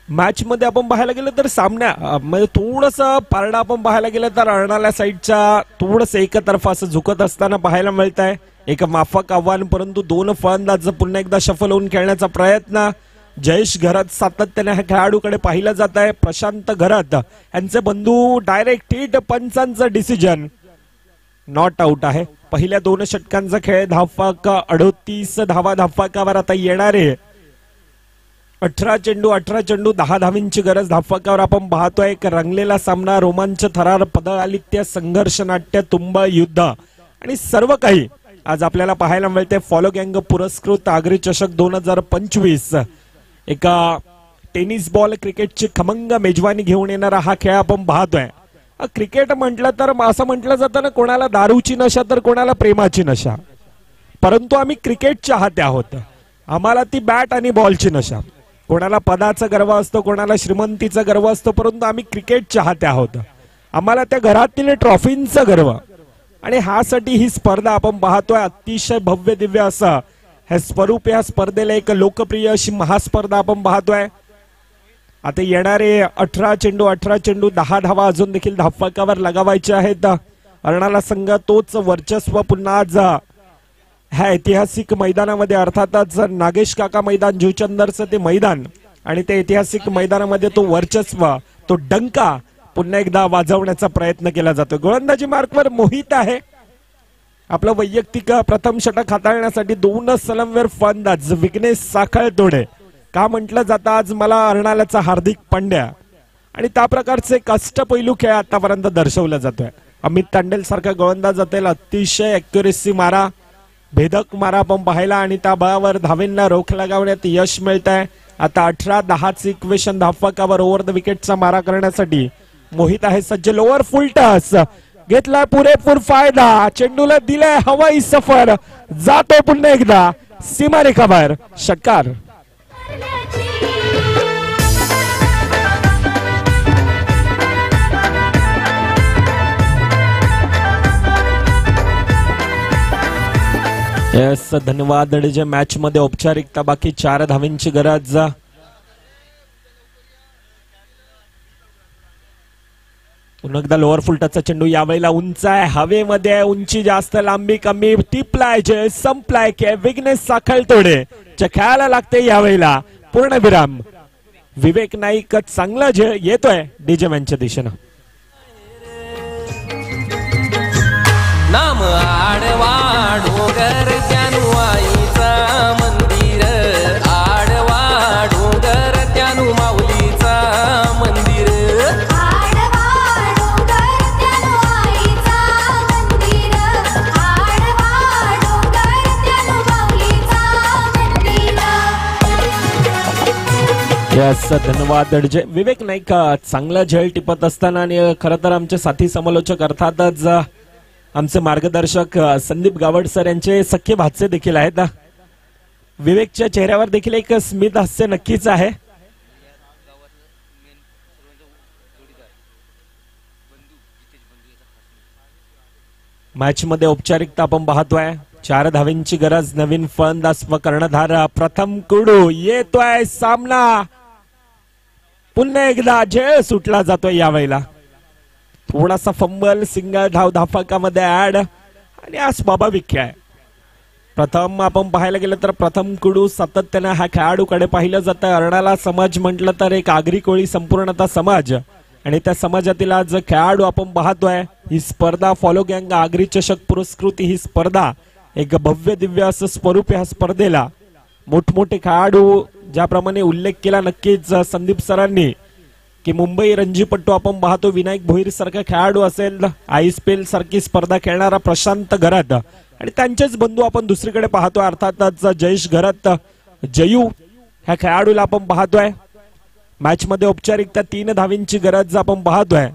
मॅच मध्ये आपण पाहायला गेलं तर सामन्यामध्ये थोडस पारडा आपण पाहायला गेलं तर अर्णाला साईडच्या थोडस एकतर्फा असं झुकत असताना पाहायला मिळत आहे. एक माफक आव्हान, परंतु 2 फलंदाज पुन्हा एकदा शफल होऊन खेळण्याचा प्रयत्न. जयेश घरात सातत्याने ह्या खेळाडूकडे पाहिलं जात आहे. प्रशांत घरात यांचे बंधू डायरेक्ट हिट. पंचांचं डिसिजन नॉट आउट आहे. पहिल्या 2 षटकांचा खेळ. धाफक 38 धावा धाफकावर आता येणारे 18 चेंडू 10 धावींची गरज धाफकावर आपण पाहतोय. एक रंगलेला सामना, रोमांच, थरार, पदआलित्य, संघर्ष, नाट्य, तुंब, युद्ध आणि सर्व काही आज आपल्याला पाहायला मिळते. फॉलो गँग पुरस्कृत आगरी चषक 2025 एका टेनिस बॉल क्रिकेटची खमंग मेजवानी घेऊन येणारा हा खेळ आपण पाहतोय. क्रिकेट म्हटलं तर असं म्हटलं जातं ना, कोणाला दारूची नशा तर कोणाला प्रेमाची नशा, परंतु आम्ही क्रिकेट चाहते आहोत. आम्हाला ती बॅट आणि बॉलची नशा. कोणाला पदाचा गर्व असतो, कोणाला श्रीमंतीचा गर्व असतो, परंतु आम्ही क्रिकेट चाहते आहोत. आम्हाला त्या घरातील ट्रॉफींचा गर्व. आणि ह्यासाठी ही स्पर्धा आपण पाहतोय. अतिशय भव्य दिव्य असं हे स्वरूप या स्पर्धेला एक लोकप्रिय अशी महास्पर्धा आपण पाहतोय. आता येणारे 18 चेंडू 10 धावा अजून देखील धाफकावर लगावायचे आहेत. अर्णाला संघ तोच वर्चस्व पुन्हा आज ह्या ऐतिहासिक मैदानामध्ये, अर्थातच नागेश काका मैदान, जुचंदरचं ते मैदान आणि ते ऐतिहासिक मैदानामध्ये तो वर्चस्व, तो डंका पुन्हा एकदा वाजवण्याचा प्रयत्न केला जातो. गोलंदाजी मार्कवर मोहित आहे. आपलं वैयक्तिक प्रथम षटक हाताळण्यासाठी 2 सलमवेर फलंदाज विघ्नेश साखळतोडे. का म्हटलं जातं आज मला अर्णाल्याचा हार्दिक पांड्या आणि त्या प्रकारचे कष्टपैलू खेळ आतापर्यंत दर्शवला जातोय. अमित तांडेल सारखा गोलंदाज असेल, अतिशय अॅक्युरेसी मारा, भेदक मारा आपण पाहायला आणि त्या बळावर धावेंना रोख लगावण्यात यश मिळत आहे. आता 18-10 इक्वेशन धाफकावर ओव्हर द विकेटचा मारा करण्यासाठी मोहित आहे सज्ज. लोअर फुल टस घेतला, पुरेपूर फायदा, चेंडूला दिलाय हवाई सफर, जातो पुन्हा एकदा सीमारेखाबाहेर. षटकार. येस, धन्यवाद. मॅच मध्ये औपचारिकता बाकी 4 धावींची गरज. पुन्हा एकदा लोअर फुलटचा चेंडू. यावेळेला उंच आहे, हवेमध्ये उंची जास्त, लांबी कमी. टिपलाय जे संपलाय के विघ्नेश साखळतोडे च्या खेळायला लागते यावेळेला पूर्णविराम. विवेक नाईक चांगला जे येतोय डीजे मॅनच्या दिशेनं. नाम आडवा डोंगर त्यानु आईचा मंदिर, आडवा डोंगर त्यानु माऊलीचा मंदिर, आडवा डोंगर त्यानु आईचा मंदिर, आडवा डोंगर त्यानु माऊलीचा मंदिर. यस, धन्यवाद. विवेक नाईक चांगला झेल टिपत असताना आणि खरं तर आमचे साथी समालोचक अर्थातच आमचे मार्गदर्शक संदीप गावड सर यांचे सख्खे भाचे देखील आहेत. विवेकच्या चेहऱ्यावर देखील एक स्मित हास्य नक्कीच आहे. मॅच मध्ये औपचारिकता आपण पाहतोय. 4 धावेंची गरज. नवीन फलंदाज व कर्णधार प्रथम कुडू येतोय. सामना पुन्हा एकदा जय सुटला जातोय. यावेळेला थोडासा फंबल, सिंगल धाव धाफकामध्ये ऍड आणि आज स्वाभाविक आहे. प्रथम आपण पाहायला गेलं तर प्रथम कुडू सातत्याने ह्या खेळाडूकडे पाहिलं जातं. अर्णाला समाज म्हटलं तर एक आगरी कोळी संपूर्णता समाज आणि त्या समाजातील आज खेळाडू आपण पाहतोय. ही स्पर्धा फॉलो गँग आगरी चषक पुरस्कृती ही स्पर्धा एक भव्य दिव्य असं स्वरूप ह्या स्पर्धेला. मोठमोठे खेळाडू ज्याप्रमाणे उल्लेख केला नक्कीच संदीप सरांनी की मुंबई रणजीपट्टू आपण पाहतो. विनायक भोईर सारखा खेळाडू असेल, आईस्पेल सारखी स्पर्धा खेळणारा प्रशांत घरात आणि त्यांचेच बंधू आपण दुसरीकडे पाहतोय. अर्थातच जयेश घरात जयू ह्या खेळाडूला आपण पाहतोय. मॅच मध्ये औपचारिकता 3 धावींची गरज आपण पाहतोय.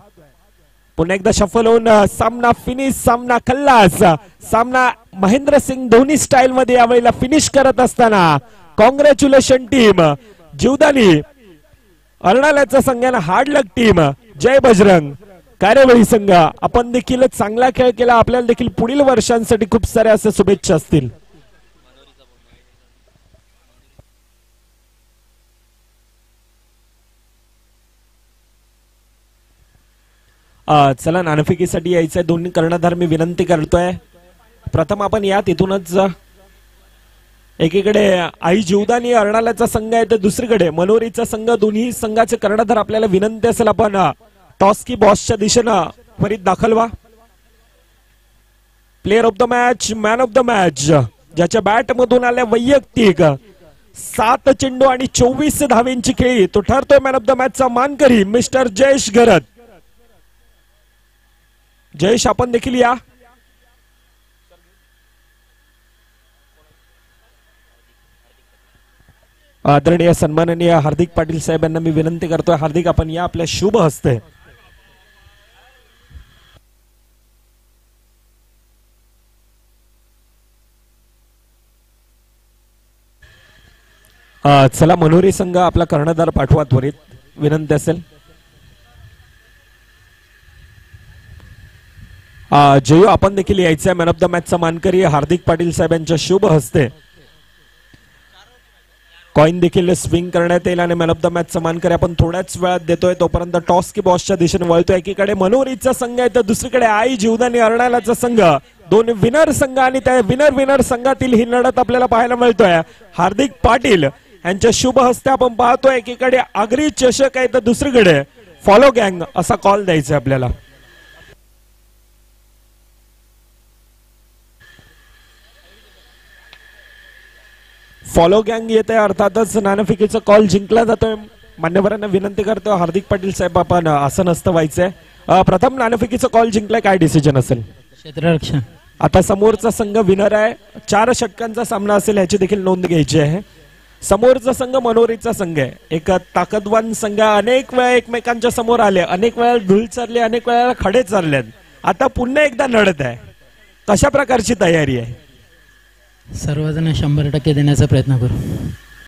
पुन्हा एकदा शफल होऊन सामना फिनिश, सामना खल्लास, सामना महेंद्रसिंग धोनी स्टाईल मध्ये यावेळेला फिनिश करत असताना कॉंग्रॅच्युलेशन टीम जीवदानी. अर्णाल्याचा संघाने हार्ड लक टीम जय बजरंग कार्यवळी संघ. आपण देखील चांगला खेळ केला. आपल्याला देखील पुढील वर्षांसाठी खूप साऱ्या अशा शुभेच्छा असतील. चला नाणेफेकीसाठी यायचंय. दोन्ही कर्णधार मी विनंती करतोय. प्रथम आपण या तिथूनच एकीकडे आई जीवदानी अर्णाल्याचा संघ आहे तर दुसरीकडे मनोरीचा संघ. दोन्ही संघाचे कर्णधार आपल्याला विनंती असेल आपण टॉस की बॉसच्या दिशेनं त्वरित दाखल व्हा. Player of the match, man of the match ज्याच्या बॅट मधून आल्या वैयक्तिक 7 चेंडू आणि 24 धावेंची खेळी तो ठरतोय मॅन ऑफ द मॅचचा मानकरी मिस्टर जयेश घरत. जयेश आपण देखील या. आदरणीय सन्माननीय हार्दिक पाटील साहेब यांना मी विनंती करतोय. हार्दिक आपण या आपल्या शुभ हस्ते. चला मनोरी संघ आपला कर्णधार पाठवा त्वरित विनंती असेल. जयू आपण देखील यायचंय. मॅन ऑफ द मॅचचा मानकरी हार्दिक पाटील साहेब यांच्या शुभ हस्ते कॉइन देखील स्विंग करण्यात येईल आणि मॅन ऑफ द मॅचचा मानकरी आपण थोड्याच वेळात देतोय. तोपर्यंत टॉस की बॉसच्या दिशेने वळतोय. एकीकडे मनोरीचा संघ आहे तर दुसरीकडे आई जीवदानी अर्णाल्याचा संघ. दोन विनर संघ आणि त्या विनर संघातील ही लढत आपल्याला पाहायला मिळतोय. हार्दिक पाटील यांच्या शुभ हस्ते आपण पाहतोय. एकीकडे आगरी चषक आहे तर दुसरीकडे फॉलो गँग असा कॉल द्यायचा आपल्याला. फॉलो गँग येते अर्थातच नाणेफेकीचा कॉल जिंकला जातोय. मान्यवरांना विनंती करतो हार्दिक पाटील साहेब आपण असं नसतं व्हायचंय. प्रथम नाणेफेकीचा कॉल जिंकलाय, काय डिसिजन असेल? क्षेत्ररक्षण. आता समोरचा संघ विनर आहे. 4 षटकांचा सामना असेल ह्याची देखील नोंद घ्यायची आहे. समोरचा संघ मनोरीचा संघ आहे. एक ताकदवान संघ. अनेक वेळा एकमेकांच्या समोर आले, अनेक वेळा धूळ चालले, अनेक वेळा खडे चालले. आता पुन्हा एकदा लढत आहे. कशा प्रकारची तयारी आहे? सर्वजण 100% देण्याचा प्रयत्न करू.